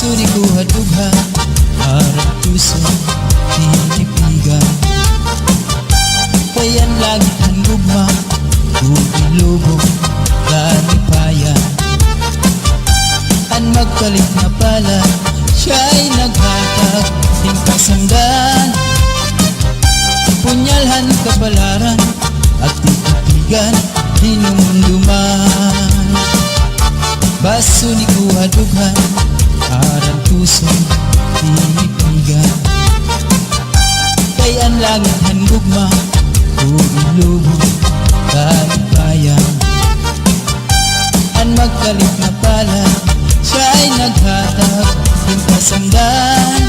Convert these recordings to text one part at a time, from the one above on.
Basuri ko hadugha harap puso tinipigan. Kayan lagi ang gugma ilubog kalipayan. Ang magkalit na pala siya'y naghatag ng kasandan. Punyalhan kabalaran at titigan hinumduman. Basuri ko hadughan harap puso tinipigan. Kayan langit ang gugma ilubog kalipayan. Ang magkalit na pala siya'y naghatag ng kasandan.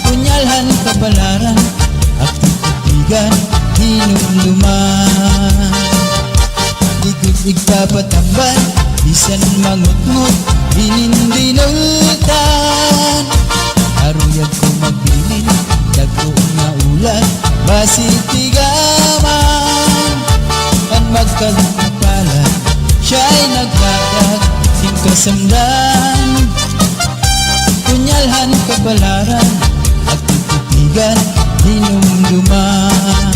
Punyalhan kabalaran at titigan hinumduman. Liglig papatambal bisan mangutngot hinindinultan. Aruyag ko magbilin dagko nga ulan basitigaman. Ang magkalit na pala siya'y naghatag ng kasandan. Punyalhan kabalaran at titigan hinumduman.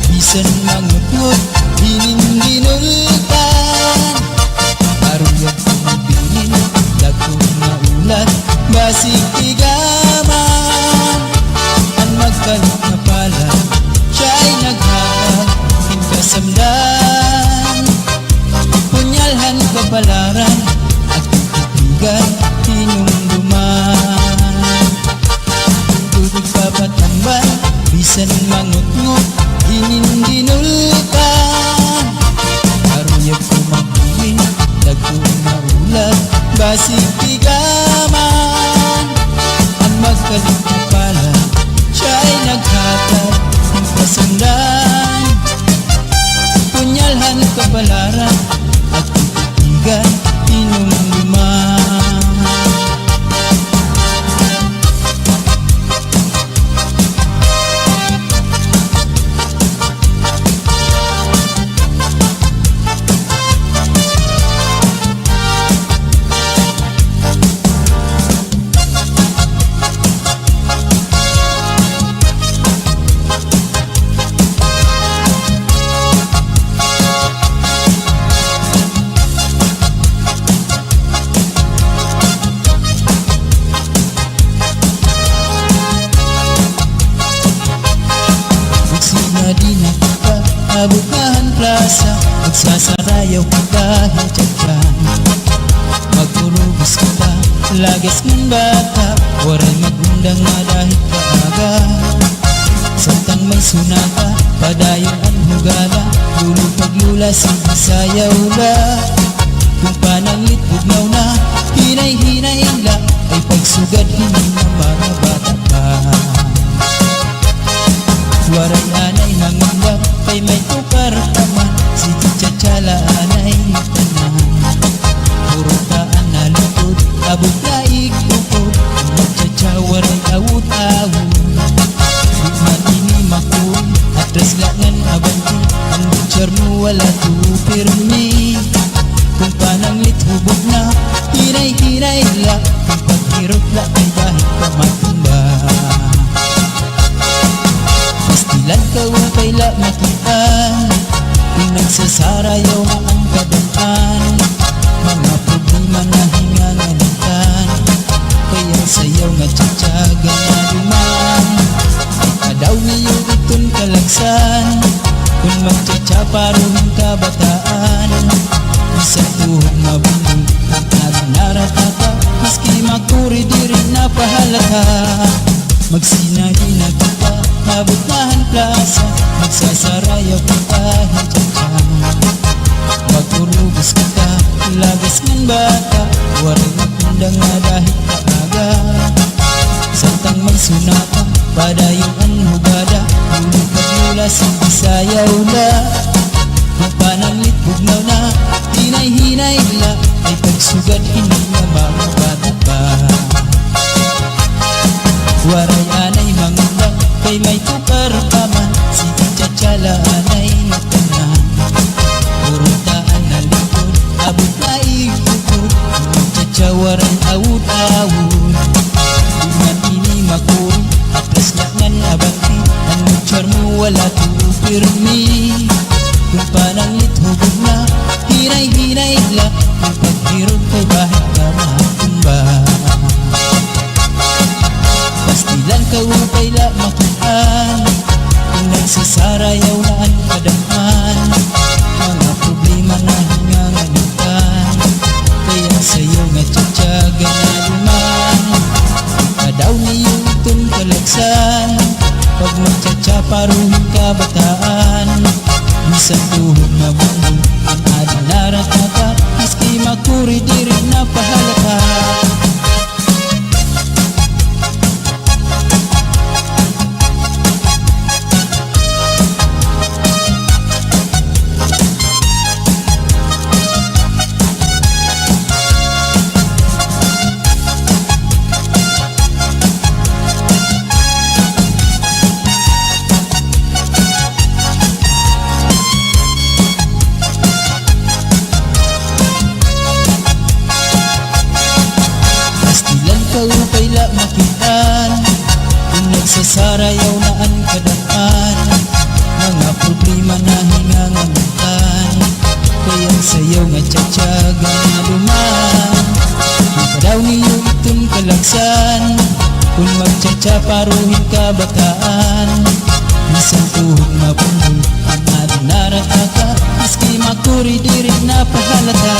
Bisan mangutngot hinindinultan. Aruyag ko magbilin dagko nga ulan basitigaman. Ang magkalit na pala siya'y naghatag ng kasandan. Punyalhan kabalaran at titigan hinumduman. Tubig papatambal bisan mangutngot hinindinultan. Aruyag ko magbilin dagko nga ulan basitigaman. Ang magkalit na pala siya'y naghatag ng kasandan. Punyalhan kabalaran at titigan hinumduman. Di na kita abukahan plaza, magsasarayaw ka kahit tiyagyan. Magpurubos kita, lagas ng bata, waray magundang nga dahil kaaga. Samtang may sunata, padayon ang hugala, lulong paglula sayaw la. Kung pananglit bugnaw na, hinay-hinay la, ay pagsugad hindi na mga bata pa. Waray anay mangundang kay may tukar taman, sige tsatsala anay tanan. Puro taan na lutod, abog laig lukod, magtsatsa waray awut-awut. Bukman ini makul, atras langan abanti, ang butcher mo wala tupirmi. Kung pananglit hubog na, hinay-hinay la, kung paghirot la ay dahil ka matumba. Pastilan ka wakayla makita, kung nagsasarayaw na ang kabantaan. Mga problema na hinganganitan, kaya sayaw nga tsatsaga na duman. Ay kadaw niyo itong kalagsan, kung magtsatsa parong kabataan. Isang tuhog mabundol, nagnarata, maski makuri di rin napahalata. Magsinadi na kita, mabutahan plaza, magsasarayaw ka kahit tiyagyan. Magpurubos kita, lagas ng bata, waray magkunda maganda nga dahil kaaga. Samtang magsunata, padayon ang hugada, ulit magmula sa Bisayaw na. Mapananglit bugnaw na, hinay-hinay la, ay pagsugad hindi na makabata pa. Waray anay mangundang, kay may tukar pa man, si Chatsala anay natanan. Purutaan na likod, abot na ikukod, Chachawaran awud-awud. Bungan ini makuri, atras laknan abanti, ang muchar mo wala tuupirmi. Kung pananglit hubog na, hinay-hinay la, kung paghirog kay bahit ka matumba. Pastilan ka upay la makitaan, kung nagsasarayaw na ang kadaman. Mga problema na hinganganitan, kaya sa'yo nga tsatsaga na luman. Kadaw niyo itong kalagsan, pag magtsatsaparuhin ka bataan. Minsan tuhod na buhay, ang adalarat na ka, maski makuri di rin napahalata. Upay la makitaan, kung nagsasarayaw na ang kadaan. Mga problema na hinganganitan, kaya sayaw nga tsatsaga na luman. Kung kadaw niyo itong kalagsan, kung magtsatsaparuhin ka bataan. Minsan tuhod mapundol, ang adinarat ka, maski makuri di rin napahalata.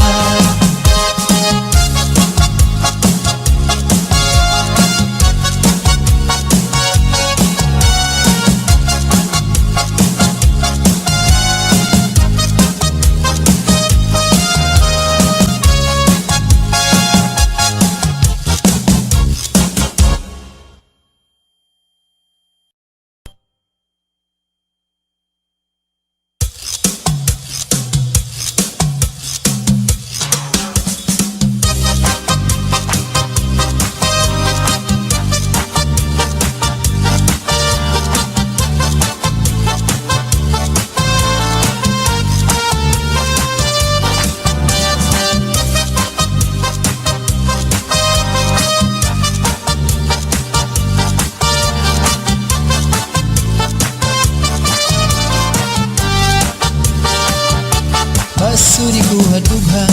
Basuri ko hadughan,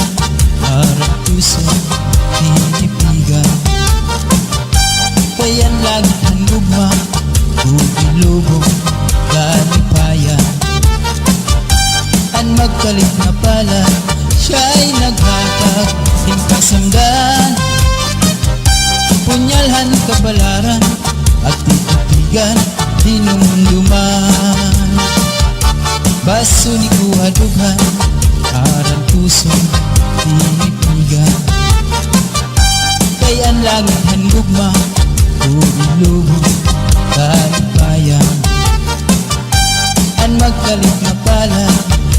harap tusan, tinipigan. Kayan langit ang gugma, bugilubong, kalipayan. Ang magkalit na pala, siya'y naghatag, hingkasamdan. Punyalhan kabalaran, at titipigan, hinumduman. Basuri ko hadughan, harang tusong tinipigan. Kay ang langit handugma, ulubog kalipayan. Ang magkalit na pala,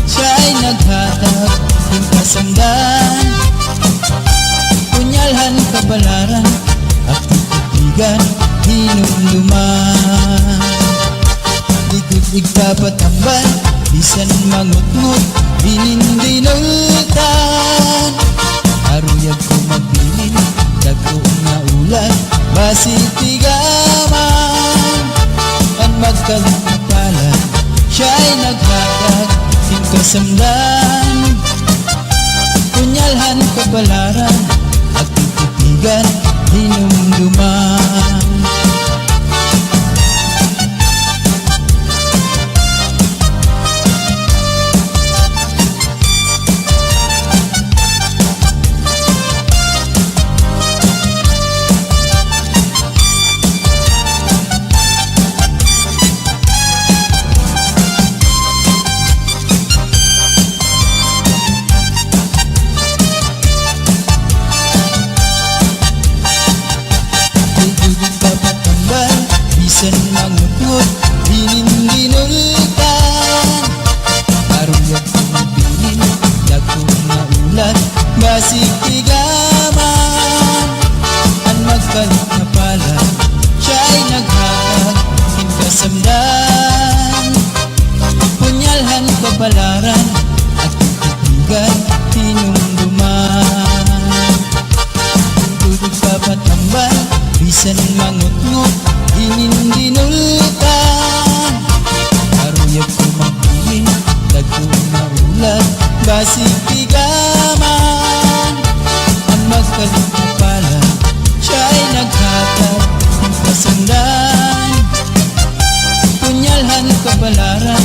siya'y naghatag, hingkasamdan. Punyalhan kabalaran, at titipigan, hinumduman. Likod igpapatambal, bisan mangut-ngut, binindinutan. Aruyag ko magbilin, dagko nga ulan, basitigaman. Ang magkalit na pala, siya'y naghatag, hingkasamdan. Punyalhan kabalaran, at titipigan, hinumduman. basig tigaman. Ang magkalit na pala, siya ay naghatag ng kasamdan. Punyalhan kapalaran at titigan tinumduman. Tutug papatambal, bisan mangut-ngut, ininginultan. Aruyag kumagpili, tagkumaulat, basig tigaman. Ang magkalit na pala, siya ay naghatag ng kasandan. Punyalhan kapalaran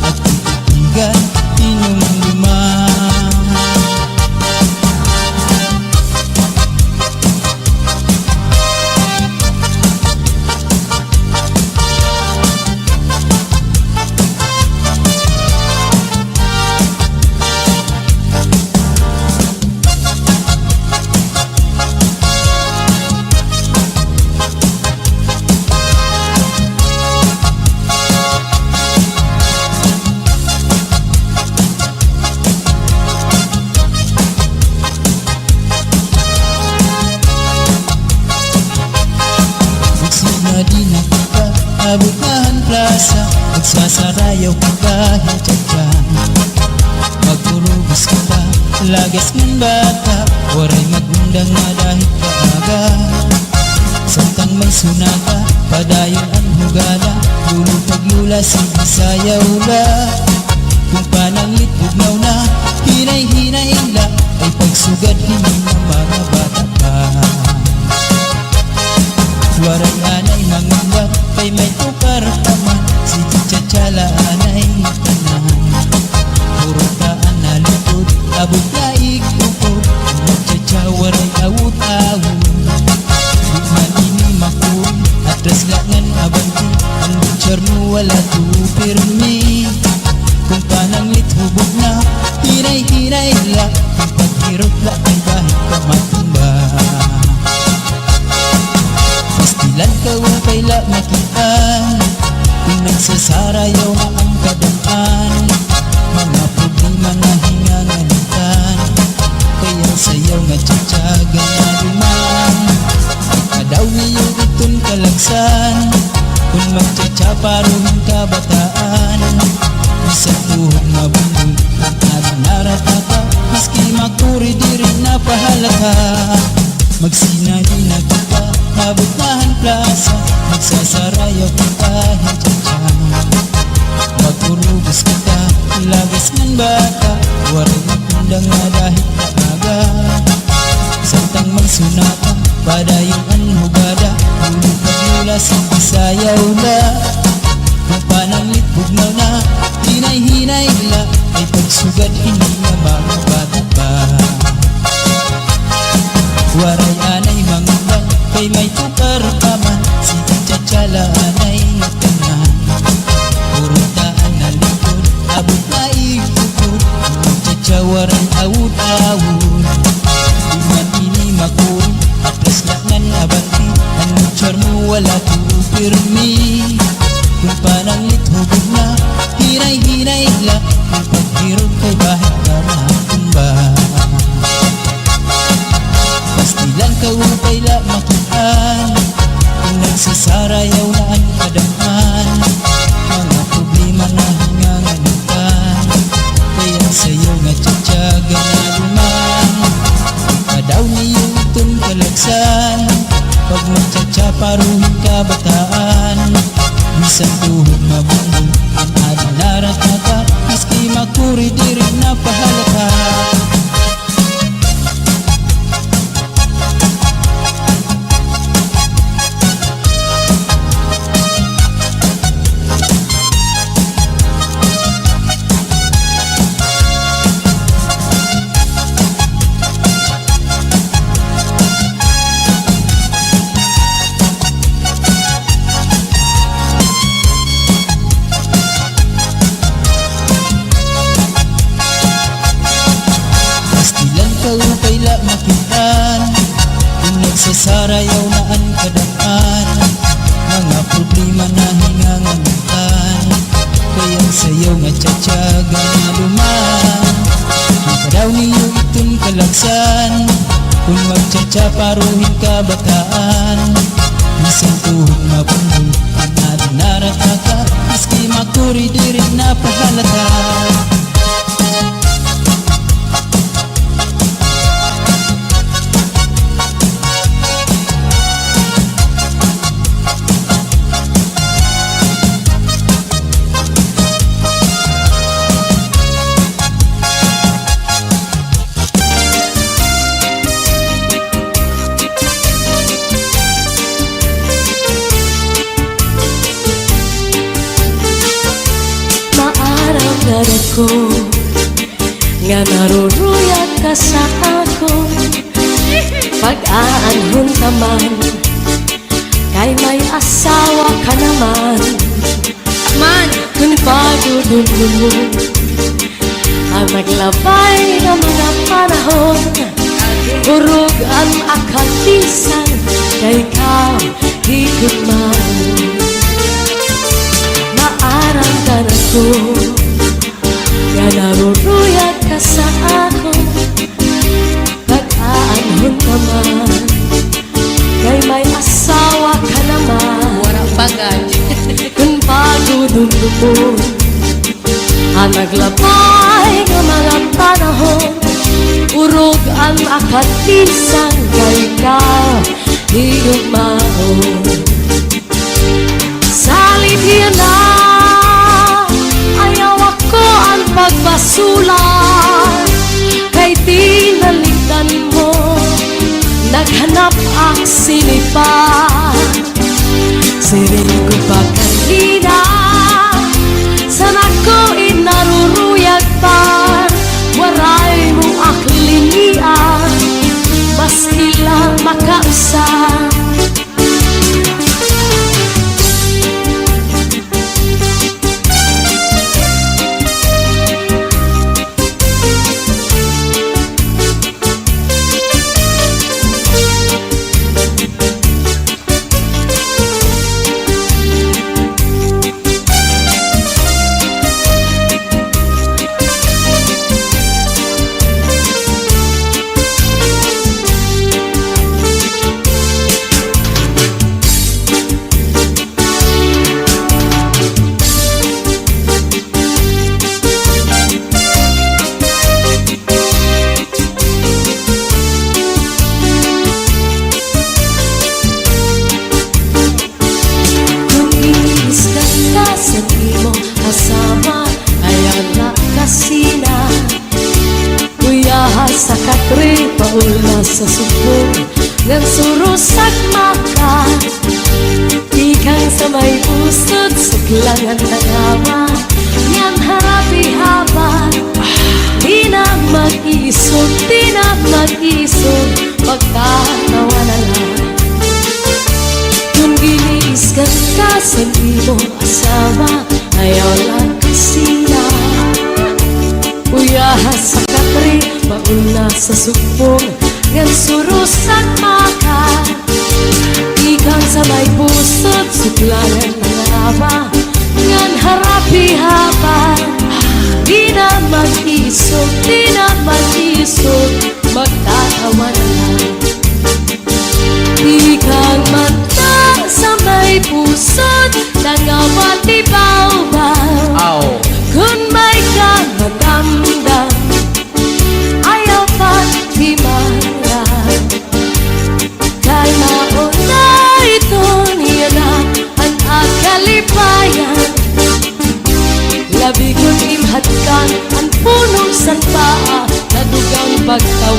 at titigan tinumduman. Di na kita abukahan plaza, magsasarayaw ka kahit dyan. Magpurubos kita, lagas ng bata, waray magundang na dahil kaaga. Samtang may sunata, padayon ang hugala, lulupag-lula sigisayaw la. Kung pananglit bugnaw na, hinay-hinay la, ay pagsugad hindi ng mga bata pa. Waray anay mangunggap, kay may tukar taman, si Tchatchala anay tanan. Puro taan na lupod, abot na ikupod, Tchatcha waray awut-awut. Di man ini makul, atras langan abanti, ang butcher mo wala tupirmi. Kung pananglit hubog na, hinay-hinay la, kung paghirot la kay bahit ka matumba. Pastilan ka wakay la makita, kung nagsasarayaw na ang kadaan. Mga problema na hinganganitan, kaya sayaw nga tiyatsaga na duman. Ikadaw niyo itong kalagsan, kung magtsatsa paruhin kabataan. Isang tuhog mabundol, ang ating naratata, maski makuri di rin napahalata. Magsinadi na kita, mabutahan plaza, magsasarayaw kita hintyan. Magpurubos kita, lagas ng bata, waray magundang na dahil kaaga. Samtang may sunata, padayon ang hugada, lulupag-lula sigisayaw la. Kung pananglit bugnaw na, hinay-hinay la, ay pagsugad hindi na mga bata pa. Waray anay mangunggap, kay may tukar paman, si Tchatchala anay tanan. Puro taan na likod, abot na ikukod, Tchatcha waray awut-awut. Di man ini makul, atras langan abanti, ang butcher mo wala tupirmi. Kung pananglit hubog na, hinay-hinay la, kung paghirot kay bahit ka matumba. Pastilan ka upay la makitaan, kung nagsasarayaw na ang kadaan. Mga problema na hinganganitan, kaya sayaw nga tiyatsaga na duman. Ikadaw niyo itong kalagsan, pag magtsatsa paruhin kabataan. Bisan tuhog mabundol, ang ating naratata, maski makuri di rin napahalata. Upay la makitaan, kung nagsasarayaw na ang kadaan. Mga problema na hinganganitan, kaya sayaw nga tiyatsaga na duman. Ikadaw niyo itong kalagsan. Kung magtsatsaparuhin ka bataan, isang tuhod mapundol ang narataka, maski makuri diri na pahalata. Ko nga naruruyag ka sa ako, pag-aanhon ka man kay may asawa ka naman. Man, kung pagdudulong mo ang naglabay ng mga panahon, urog ang akatisan kay ka higit man. Maaramdaman ko nga naruruyag ka sa ako, pag-aanhon ka man kay may asawa ka naman. Warang bagay. Kung pagdudulong mo ang naglabay ng mga panahon, urog ang akatisan kay ka higugmaon. Salit yan na pagbasulan, kay tinaligdan mo, naghanap ang sinipan. Siring ko pa kanina, sana ko inaruruyag pa, waray mong aklinian, maski lang makausap. Sa katri paula sa subong ngan surusak maka, ikang sa may pusod suglangan ng awa, yan harapi haba. Di na mag-isog, di na mag-isog, magkatawa na lang. Kung giniiskan ka sa imo asawa, ayaw lang kasina. Uyahas sa katri pauna sa subong ngan surusak maka, ikang sa may pusod suglanan ng awa, ngan harapi haba. Di na mag-isog, di na mag-isog, magtatawa na lang. Ikang mata sa may pusod nangawat ibaw-baw, kung may kang madamdam, ayaw pa't himaran. Kay mauna ito niya na ang akalipayan, labi kong imhatkan ang punong sanpaa, nadugang pagtawa.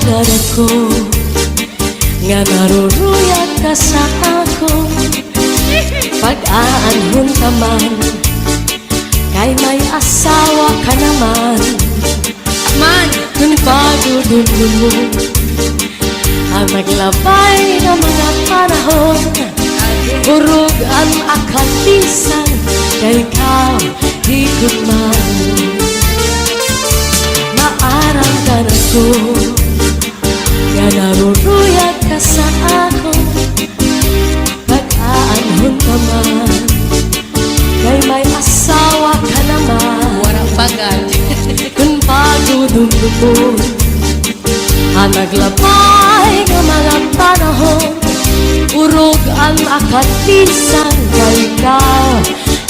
dada ko nga naruruyag ka sa ako. Pag-aanhon ka man, kay may asawa ka naman. Man, kung pagdudulong mo ang maglabay ng mga panahon, urog ang akatisan, kay ikaw higit man. Maaramdaman ko nga naruruyag ka sa ako. Pag-aanhon ka man, kay may asawa ka naman. Warang bagay. Kung pagdudulong mo ang naglabay ng mga panahon, urog ang akatisan, kay ikaw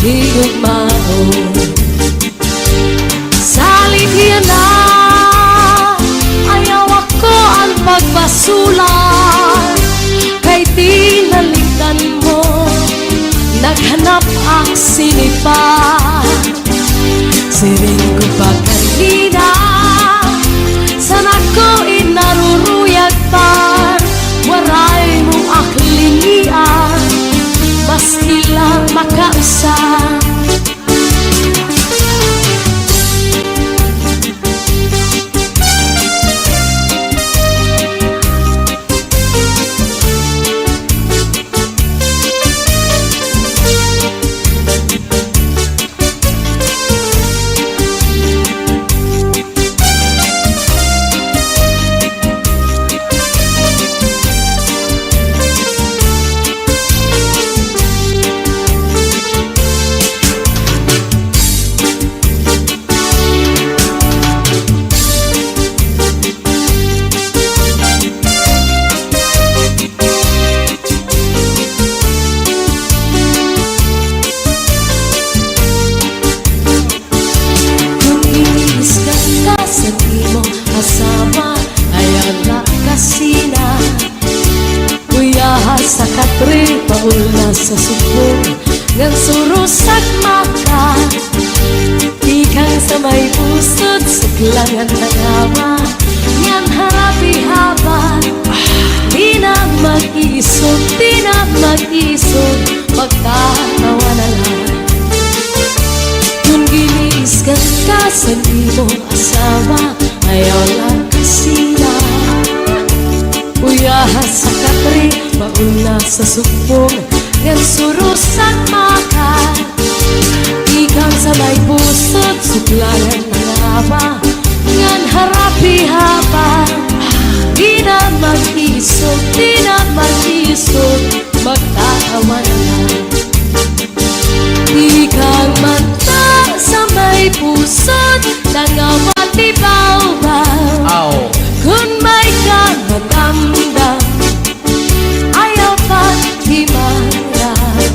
higugmaon. Salit yan na, ayaw ako ang pagbasulan, kay tinalikan mo, naghanap ang sinipa. Siring ko pa kanina, sana ko inaruruyag pa, waray mong aklinian, maski lang makausap. Sa katri, paul na sa subong ngang surusak maka. Ikang sa may pusod, saglangan na gawa, ngan harapi haba. Di na mag-isog, di na mag-isog, magkatawa na lang. Kung giniiskan ka sa imong asawa, ayaw lang kasina. Uyahas sa katri, mauna sa subong ngan surusak maka. Ikang sa may pusod, suklanan ng haba, ngan harapi haba. Di na mag-isog, di na mag-isog, magtatawa na lang. Ikang mata sa may pusod, nangawat ibaw-baw. Kung may ka nadamdam, ayaw pa't himaran.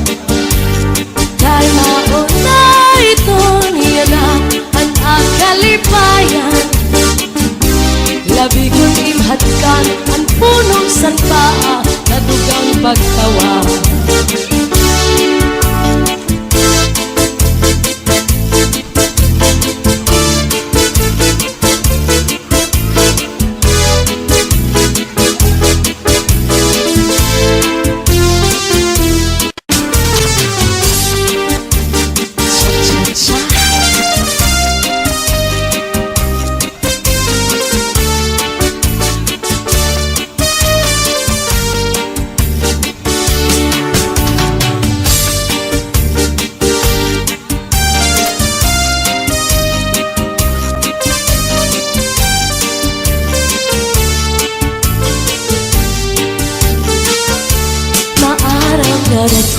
Dahil mauna ito niya na ang akalipayan. Labi kong imhatkan ang punong sanpaa na dugang pagtawa.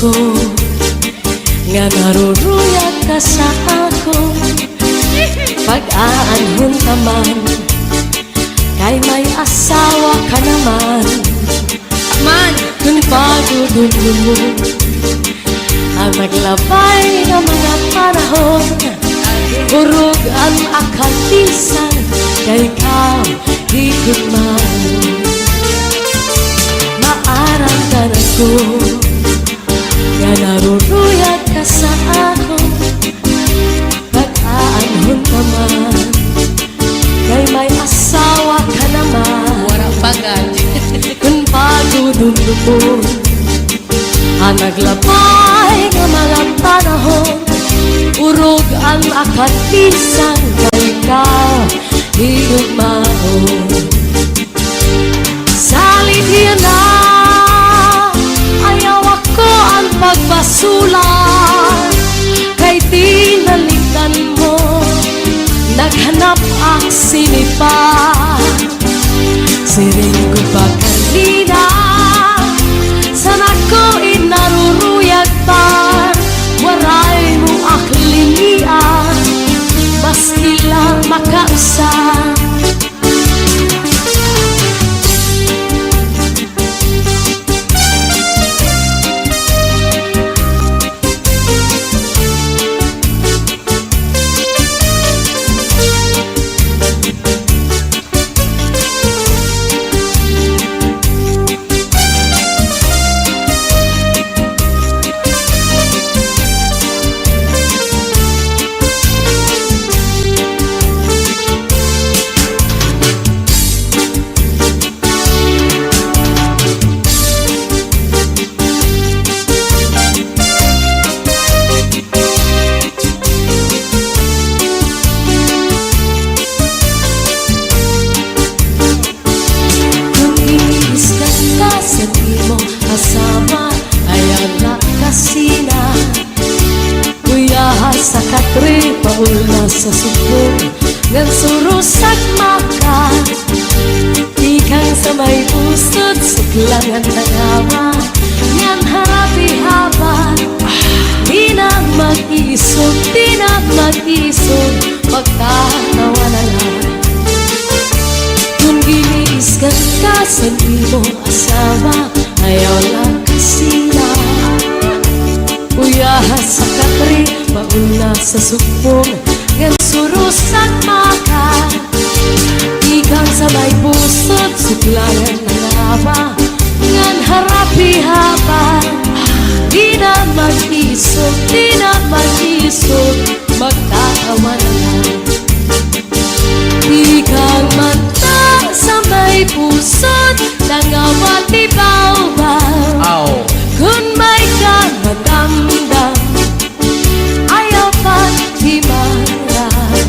Ko nga naruruyag ka sa ako. Pag-aanhon ka man, kay may asawa ka naman. Man, kung pagdudulong mo ang maglabay ng mga panahon, urog ang akatisan, kay ikaw higit man. Maaramdaman ko nga naruruyag ka sa ako. Pag-aanhon ka man, kay may asawa ka naman. hinumdumon. Ang naglabay nga mga panahon, urog ang akatisang kay ka higugmaon. Salit na ayaw ako ang pagbasulan, kay tinalikan mo naghanap ang sinipa. Siring ko pa kanina, sana ko inaruruyag pa, waray mo aklinian, maski lang makausap. Sa katri paula sa subong ngan surusak maka, ikang sa may usod suklangan tangawa ngan harapi haban. Di na mag-isog, di na mag-isog, magtatawa na lang. Kung giniiskan ka sa mo asawa, ayaw lang kasina. Uyahas sa katri pauna sa subong ngan surusak maka, ikang sa may pusod suklangan na laba ngan harapi haban. Di na mag-isog, di na mag-isog, magtatawa na lang. Ikang mata sa may pusod nangawati baw-baw. Kung may kang madamdam, ayaw pa't himarap.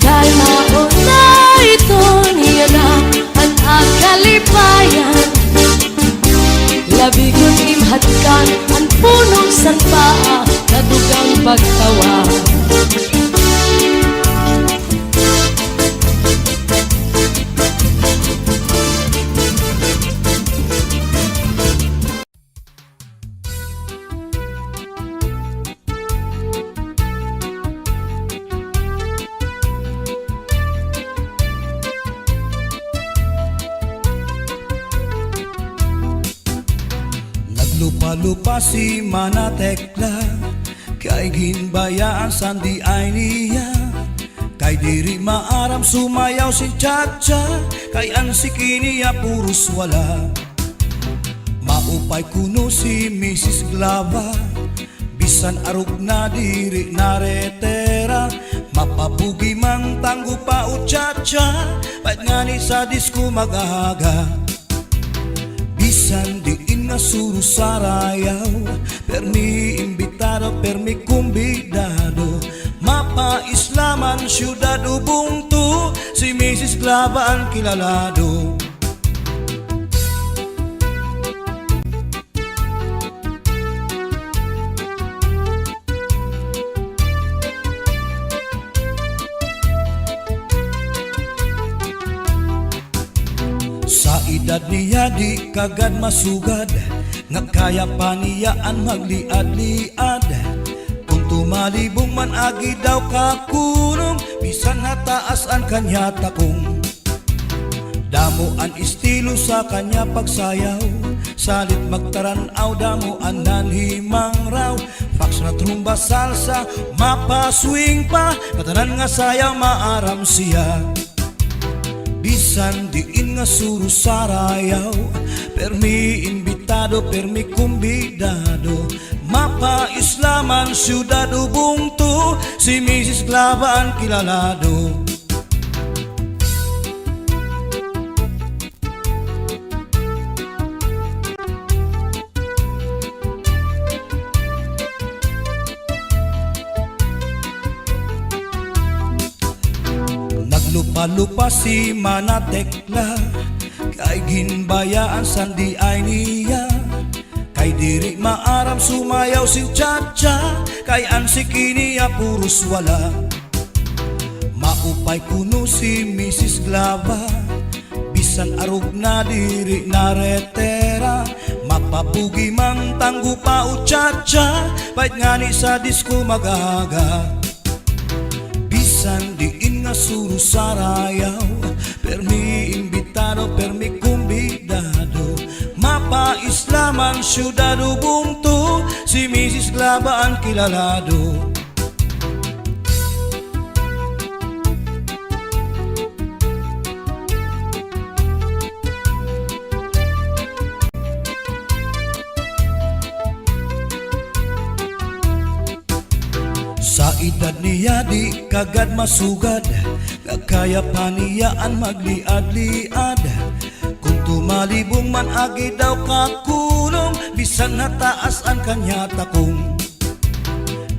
Dahil mauna ito niya na ang akalipayan. Labi kong imhatkan ang punong sanpaa na dugang pagtawa. Lupa-lupa si Manatekla, kay ginbayaan sandi ay niya. Kay diri maaram sumayaw si Chacha, kay ang sikiniya puros wala. Maupay kuno si Mrs. Glava, bisan arug na diri naretera. Mapapugi mang tanggo pa o Chacha, pait nga ni sa disco magahaga. Bisan diin nga suru sarayaw, permi imbitado, permi kumbidado. Mapa-islaman syudad ubungtu, si Mrs. Glava ang kilalado. Sa edad niya di kagad masugad, nga kaya pa niya ang magliad-liad. Kung tumalibong man agi daw kakunong, bisan hataas ang kanya takong. Damo ang estilo sa kanya pagsayaw, salit magtaranaw damo ang nanhimang raw. Fax na trumba salsa, mapaswing pa, katanan nga sayaw maaram siya. Bisan diin nga suru sarayaw, permi imbitado, permi kumbidado. Mapa-islaman syudad ubungtu, si Mrs. Glava ang kilalado. lupa si manatekla, kay ginbayaan sandi ay niya. Kay diri maaram sumayaw si Chacha, kay ansi kiniya puros wala. Maupay kuno si Mrs. Glava, bisan arog na diri na retera. Mapapugi mang tanggo pa o Chacha, pait ngani sa disco magaga. Bisan diin nga suru sarayaw, permi imbitado, permi kumbidado. Mapa Islaman syudado bungto, si Mrs. Glava ang kilalado. Sa edad niya di kagad masugad, kaya pa niyaan magliad-liad. Kung tumalibong man agi daw kakulong, bisan nataas ang kanya takong.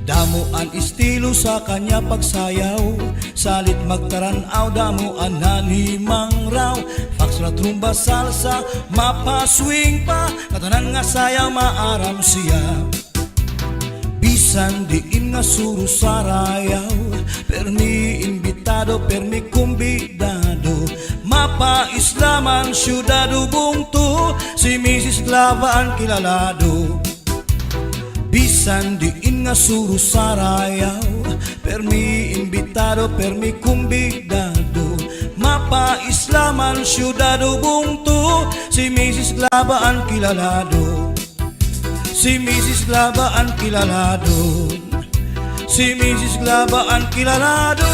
Damo ang estilo sa kanya pagsayaw, salit magtaranaw, damo ang nanimang raw. Foxtrot, rumba, salsa, mapaswing pa, katanan nga sayaw maaram siya. Bisan diin nga suru sarayaw, permi imbitado, permi kumbidado. Mapa Islaman syudado bungto, si Mrs. Glava ang kilalado. Bisan diin nga suru sarayaw, permi imbitado, permi kumbidado. Mapa Islaman syudado bungto, si Mrs. Glava ang kilalado. Si Mrs. Glava ang kilalado, si Mrs. Glava ang kilalado.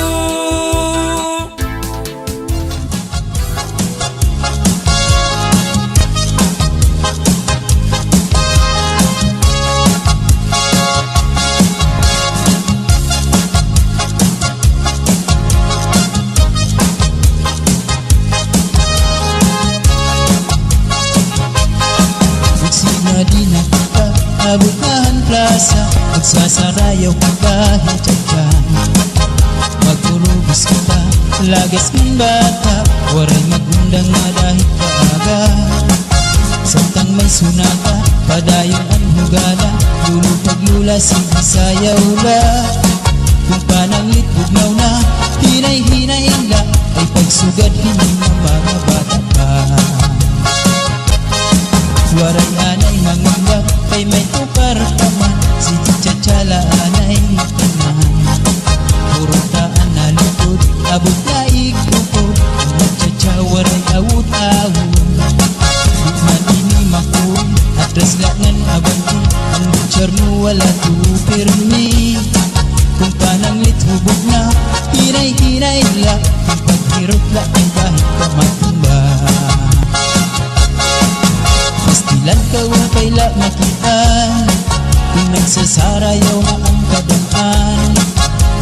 Di na kita abukahan plaza, magsasarayaw ka kahit dyan. Magurubis kita, lagas ng bata, waray magundang nga dahil kaaga. Samtang may sunata, padayon ang hugala, lulupag-lula si Bisayaw la. Kung pananglit bugnaw na, hinay-hinay la, ay pagsugad hindi ng mga bata pa. Waray anay mangundag, kay may tukar paman, si Chacha anay tanan. Puro taan na lukod, abot na ikukod, Chacha waray awut-awut. Bukman ini makul, atras langan abanti, ang butcher mo wala tupirmi. Kung pananglit hubog na, hinay-hinay la, kung paghirot la ay kahit kamatumba. Pastilan ka upay la makitaan, kung nagsasarayaw na ang kadaan.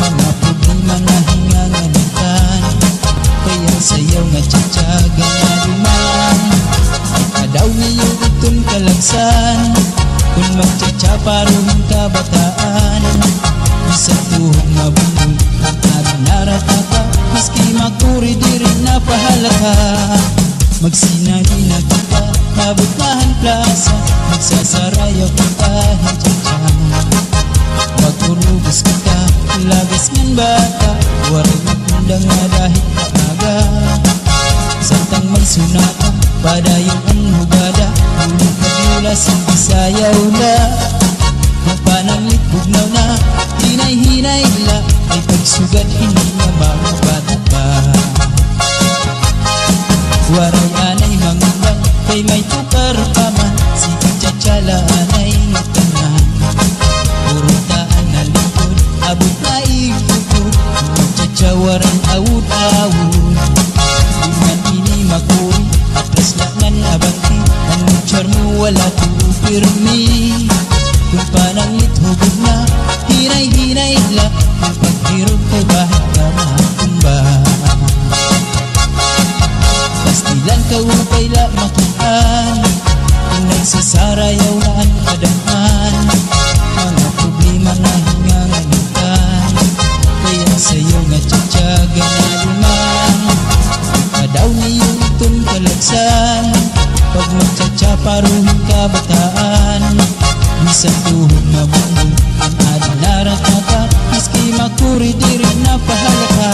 Mga problema na hinganganitan, kaya sayaw nga Chacha nga duman. Ikadaw niyo itong kalagsan, kung mag-Chacha parong kabataan. Isang tuhog nga bundol, ang aring naratata, maski makuri di rin napahalata. Magsinagi na kita, mabukahan plaza, magsasarayaw kita hijang. Magurubos kita, lagas ng bata, waray magundang nga dahil kaaga. Samtang may sunata, padayon ang hugada, lulupag-lula si Bisayaw la. Kung pananglit bugnaw na, hinay-hinay la, ay pagsugad hindi na mga bata pa. Waray anay mangundag, kay may tukar paman, si Chacha anay tanan. Puro taan na likod, abot na ikukod, Chacha waray awut-awut. Buman ini makuri, atras langan abanti, ang butcher mo wala tupirmi. Kung pananglit hubog na, hinay-hinay la, kung paghirog kay bahit ka matumba. Pastilan ka upay la makitaan, kung nagsasarayaw na ang kadaan. Mga problema na hinganganitan, kaya sa'yo nga Chacha nga duman. kalagsan. Pag magtsatsaparuhin kabataan, bisan tuhod mabundong ang adlaran ka, maski makuri diri na pahalaka.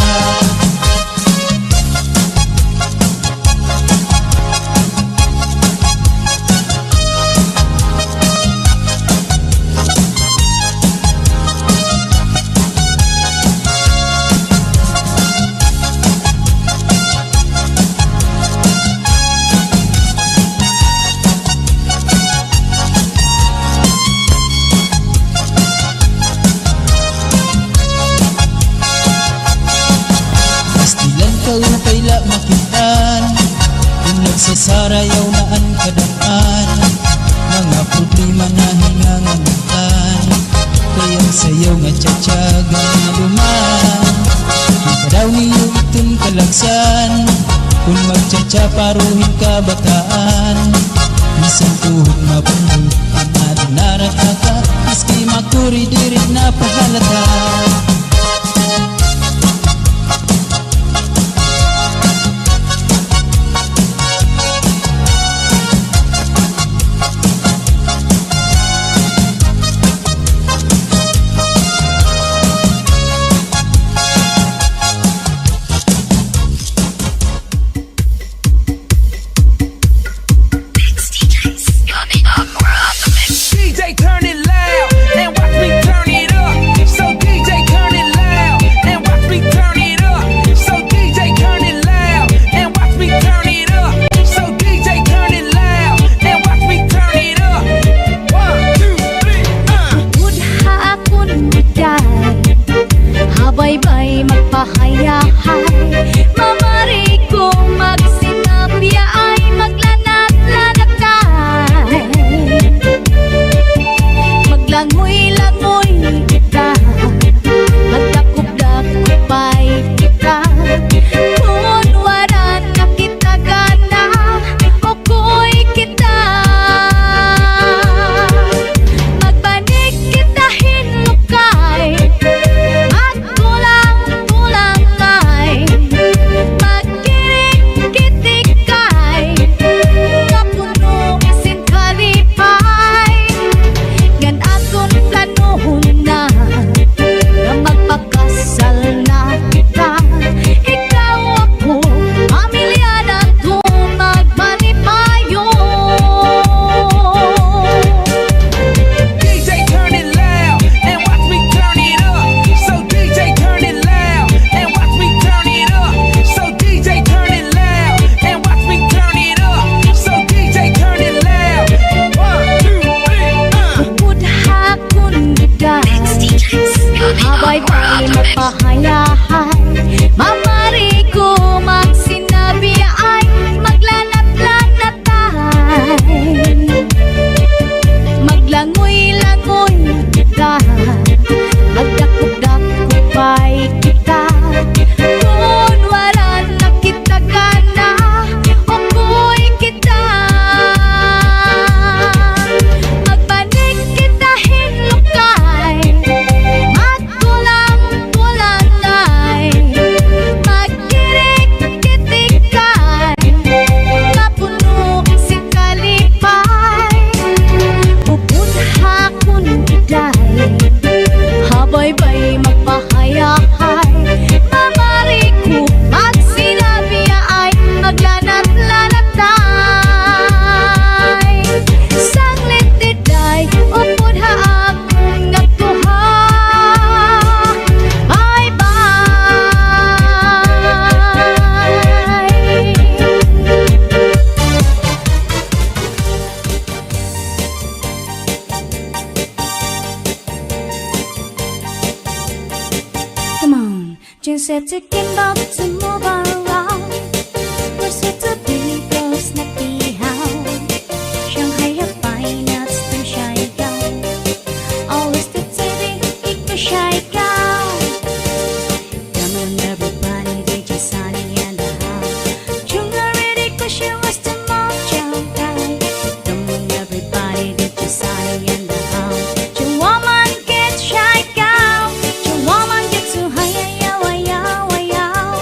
Kaila makitaan, kung nagsasarayaw na ang kadaan, mga problema na hingangamutan, kayang sayaw nga tsatsaga na duman. Ikadaw niyo itong kalagsan, kung magtsatsaparuhin kabataan, bisan tuhod mabundong ang adlaran ka, maski makuri diri na pahalata. set to get up to move around. We're set to be girls na ihaw. Shanghai have fine nuts to shy gown. Always to titty, ikaw shy gown. Come on everybody, DJ Sunny and the house. Chung already cause she was the mom chow guy. Come on everybody, DJ Sunny and the house. Chung woman get shy gown. Chung woman get too high, yaw, yaw, yaw.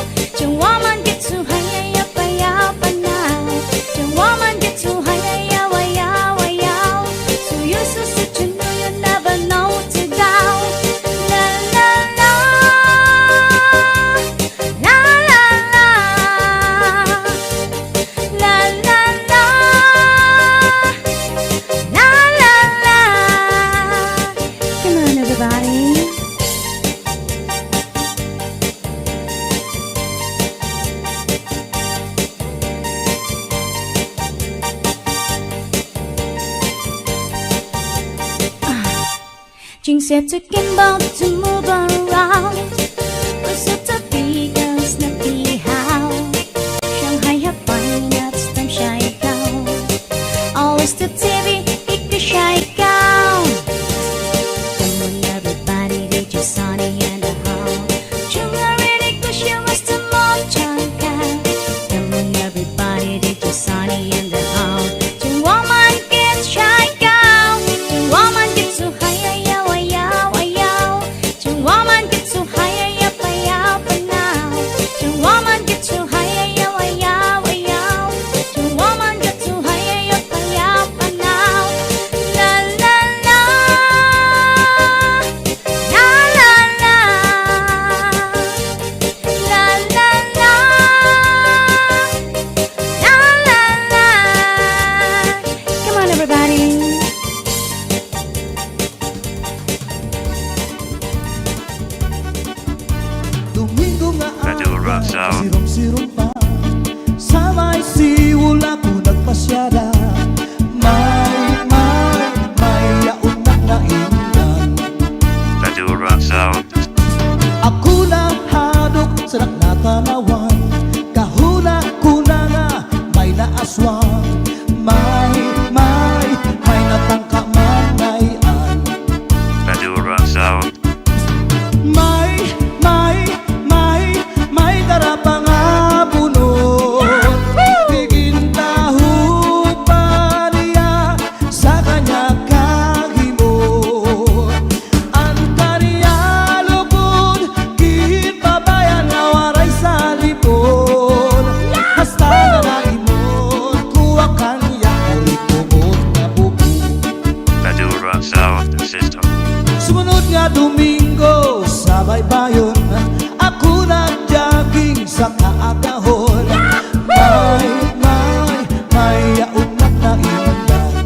Jing said to Kimbo to move around. Was it the Beatles na pihaw? Shanghai have fine nuts from shy cow. Always the TV, ik the shy cow. Come on everybody, did you Sonny and the how? Chung already cause you was the mom chanka. Come on everybody, did you Sonny and the how? Chung woman gets shy cow. Chung woman gets so high. Woman get so high, up, now. The woman get so high, yow. The woman get so high, up, now. La la la, la la la, la la la, la la la. Come on, everybody. Domingo nga Radyo Rock Sound. sirong-sirong pa sa may siwul ako nagpasyada. May yaon na naingnan. Radio Rock Sound. Ako na hadok sa nakatanawan. Kahuna ko na nga may naaswang. May natangkamanayan. Radio Rock Sound. May darapang abunod. Bigin tahu pa niya sa kanya kahimod. Ang kaniya lubod, gihit pabayan na waray sa lipod. Hasta na naimod, kuha kanya ulit-ubod na bubog. Radio Rock Sound System. Sumunod nga Domingo sa baybayon, ako nag-jogging sa kaagahon. May yaon na naindan.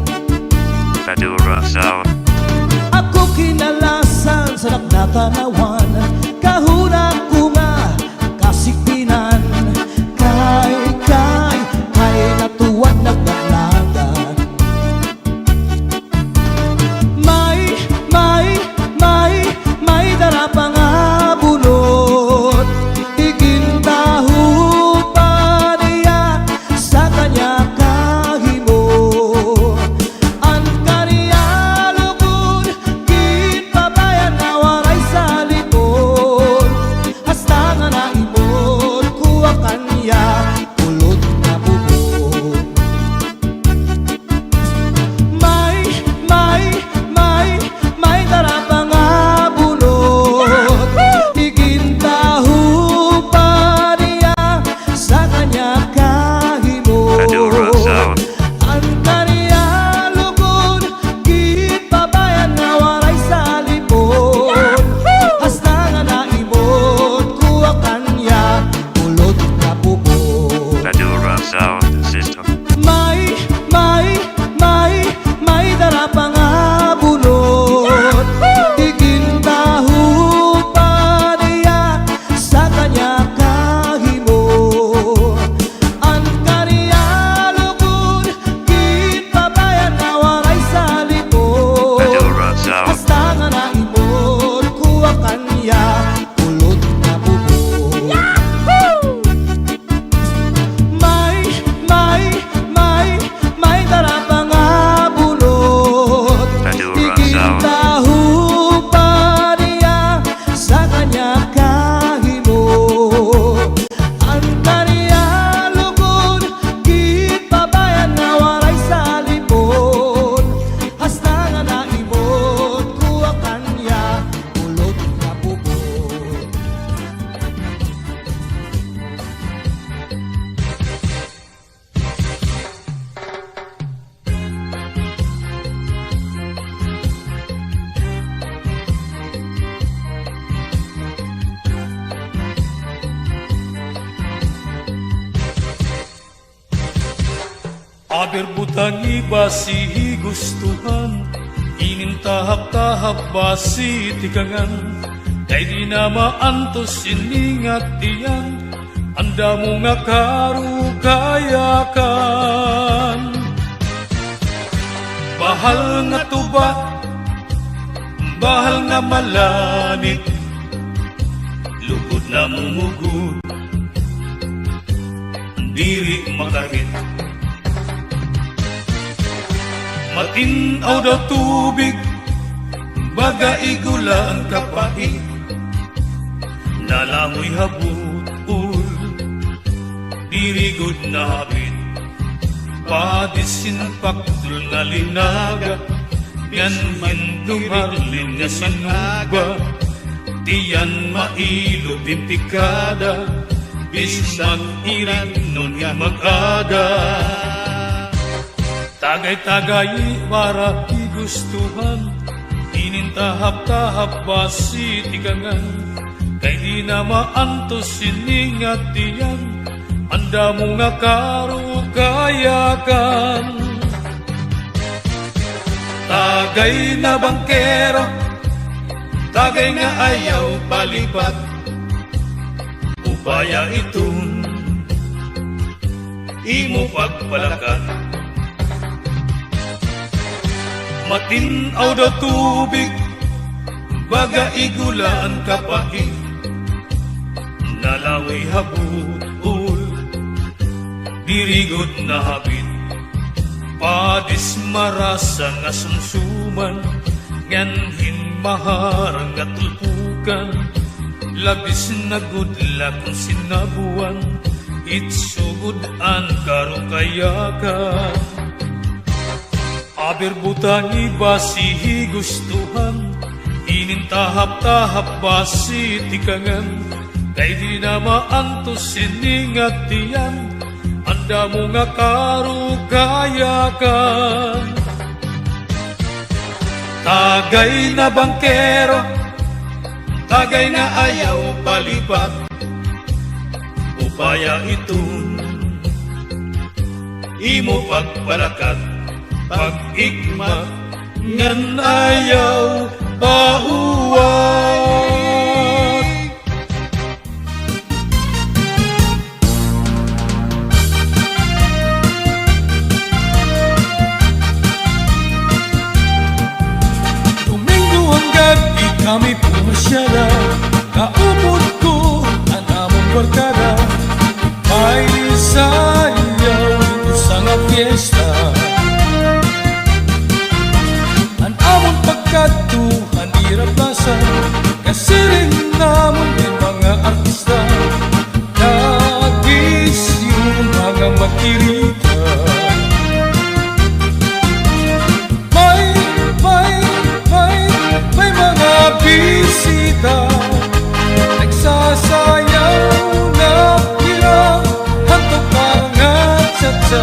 Radio Rock Sound. Ako kinalasan sa nakatanawan. Kahuna ko nga kasikpinan. Kay natuwan nagdalagan. May darapang abunod. Igin tahu pa niya sa kanya kahimod. Ang kaniya lubod, gihit pabayan na waray sa lipod. Hasta nga naimod, kuha kanya kulot na bubog. May darapang abunod. Igin tahu pa niya sa kanya Radio Rock kahimod. Sound. Ang kaniya lugod, gihit pabayan na waray sa lipod. Hasta nga naimod, kuha kanya kulot na bubog. Radio Rock Sound System. May darapang abunod. Igin tahu pa niya sa kanya kahimod. Ang kaniya lugod, gihit pabayan na waray sa lipod. Radio Rock Sound. Hasta nga naimod, kuha kanya kulot na bubog. May darapang abunod. Radio Rock Igin Sound. tahu pa niya sa kanya kahimod. Ang kaniya lugod, gihit pabayan na waray sa lipod. Hasta nga naimod, kuha kanya kulot na bubog. Aber butang iba si gustuhan, inintahap-tahap ba si tikangan, kay di na maantos iningat diyan, anda mo nga karukayakan. Bahal nga tuba, bahal nga malanit, lugod na mumugod, diri makarit. Matinaw daw tubig, baga igula ang kapait, nalangoy habut-ul, dirigod na habit. Padisin paktul nga linaga, ganyan dumarlin nga sinuba, tiyan mailo bintikada, bisman irin nun nga mag-ada. Tagay-tagay para igustuhan, inintahap-tahap basi tikangan, kay di na maantos siningat tiyan, anda mo nga karugayakan. Tagay na bangkero, tagay nga ayaw palipat, upaya itong imo pagpalakat. Matinaw daw tubig, baga igula ang kapait, nalawi habut-ul, dirigod na habit. Padis marasa nga sumsuman, nganhin mahar nga tulpukan, labis na gudla kung sinabuan, itsugod ang karukayakan. Aber butangi basi higustuhan, inintahap-tahap basi tikangan, kay di na maantos siningat tiyan, anda mo nga karugayakan. Tagay na bangkero, tagay na ayaw palipat, upaya itong imo pagpalakat. Pag-igma ngan ayaw pauwat. Domingo ang gabi kami pumasyala, kaupod ko ang among barkada, may sayaw dito sa nga fiesta. Pagkatuhan iraplasan, kasi rin namon din mga artista, nagis yung mga makirita. May mga bisita, nagsasayaw na hirap, hantok parang at-satsa.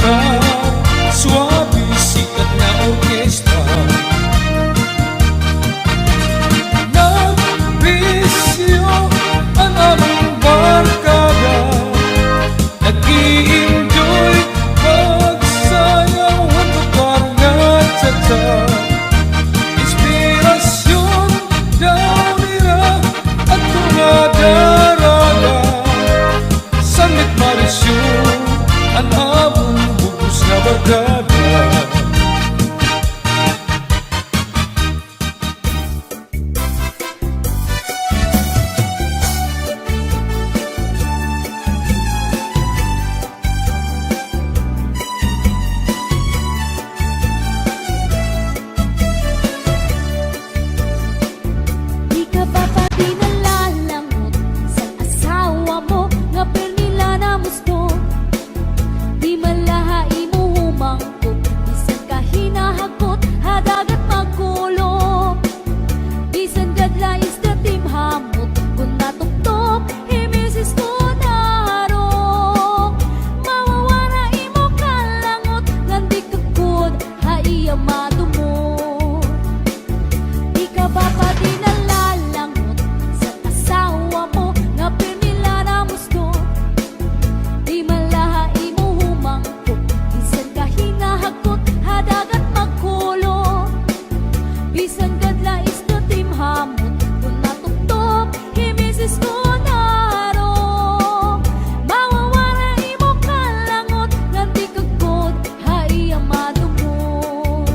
ka, suabe sikat na orkestra. Nagbisyo ang aming barkada, nag-i-enjoy pagsayaw at tukarngat-tata. Inspirasyon daw nila at tumadaraga, sangit marisyon ang among bugos na barkada. Di ka ba pati nalalangot sa asawa mo nga pernila na musto? Di malahai mo humangkot, bisan ka hinahakot, hadagat magkulong. Bisan gadlais na timhamot, kung natuktok, himisis ko narong. Mawawara imo kalangot, ngandi kakod, haiya madumot. Di ka ba pati nalalangot sa asawa mo nga pernila na musto? Di malahai mo humangkot, bisan ka hinahakot, hadagat magkulong. Bisan gadlais na timhamot, kung natuktok, himisis ko narong. Mawawara imo kalangot, ngandi kakod, haiya madumot.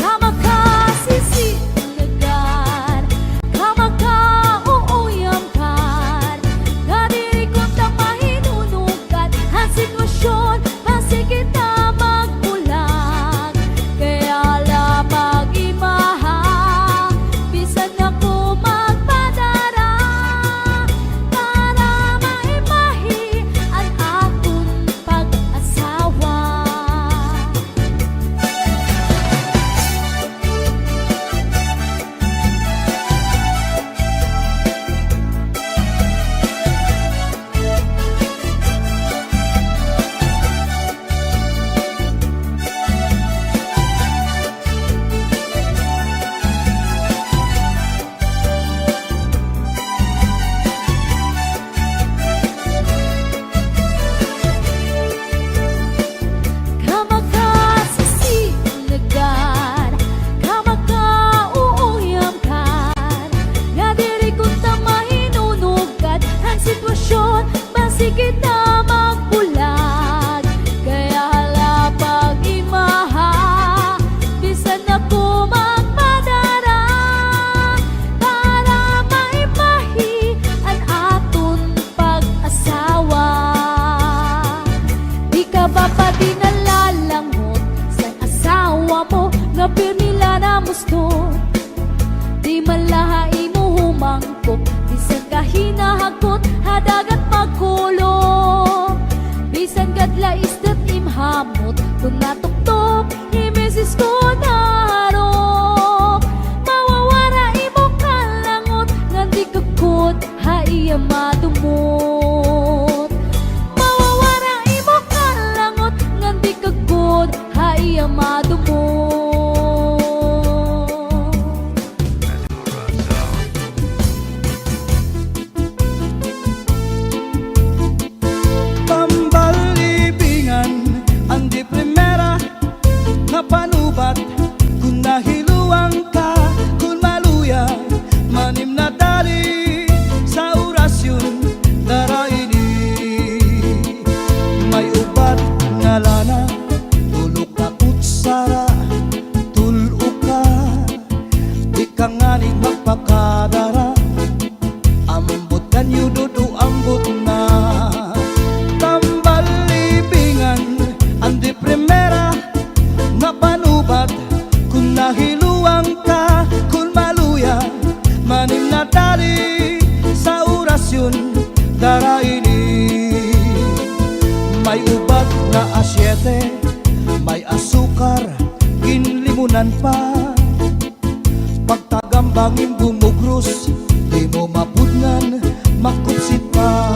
Kamakasisinagan, kamakauuyamkan, nadiri ko't ang mahinunugan, ang sitwasyon, pasigit na magbulag. Kaya lamang imaha, bisan ako magpadara, para maimahi ang akong pag-asawa. Kamakasisinagan, kamakauuyamkan, nadiri ko't ang mahinunugan, ang sitwasyon, masigit na magbulag. Kaya lamang imaha, bisan ako magpadara, para maimahi ang aton pag-asawa. Di ka ba pati nalalangot sa asawa mo nga pernila na musto? Di malahai mo humangkot, bisan ka hinahakot, hadagat magkulong. Bisan gadlais na timhamot, kung natuktok, himisis ko narong. Mawawara imo kalangot, ngandi kakot, haiya madumot. Mawawara imo kalangot, ngandi kakot, haiya madumot. Pambalibingan ang di primera na panubat, kung nahiluang ka, kung maluya, manim na dali sa orasyon daraini. May ubat nga lana, tulok ka kutsara, tulo ka, di ka nga ni magpakadara, ambot kanyo dudu ambot na. Tambalibingan ang di primera na panubat, kung nahiluang ka, kung maluya, manim na dali sa orasyon daraini. May ubat na asyete, may asukar, ginlimunan pa, pagtagambangin bumugros, di mo mapudngan, makupsit pa.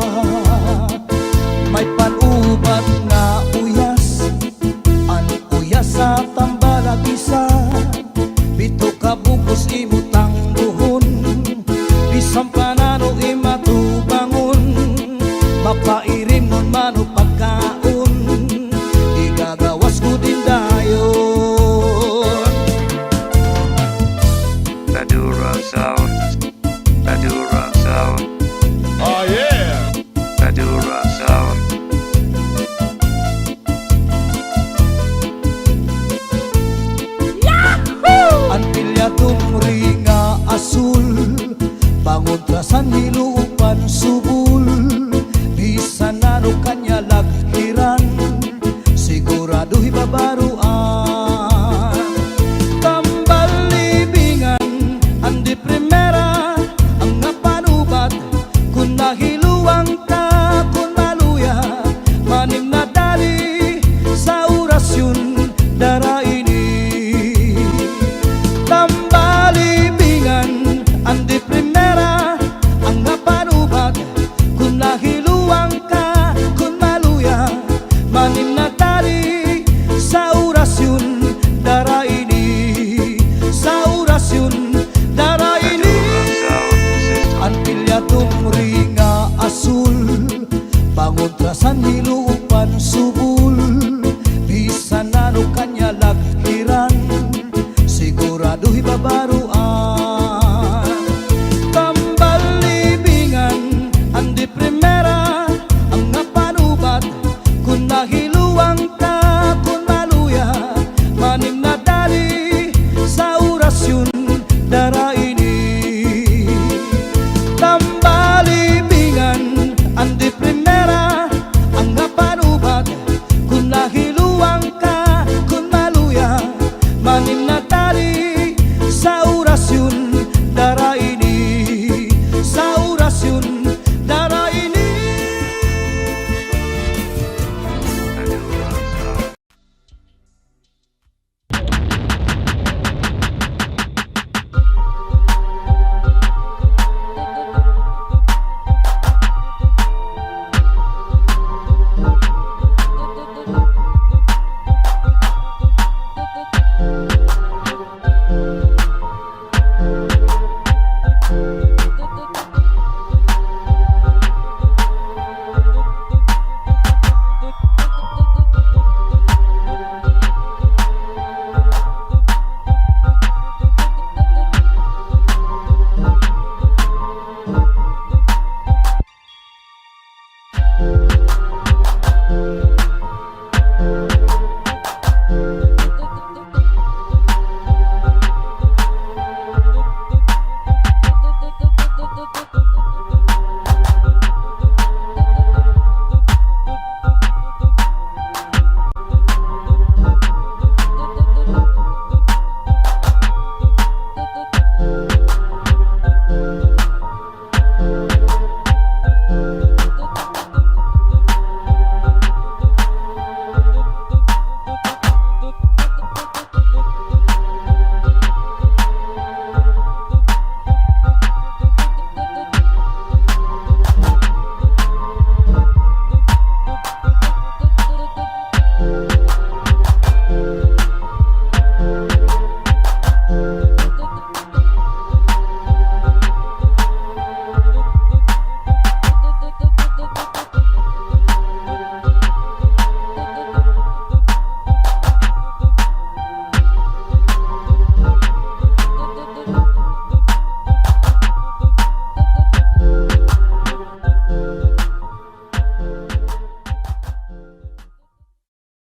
May panubat na uya, bisan hilupan subul, bisan ano kanya laghiran, sigurado'y babaro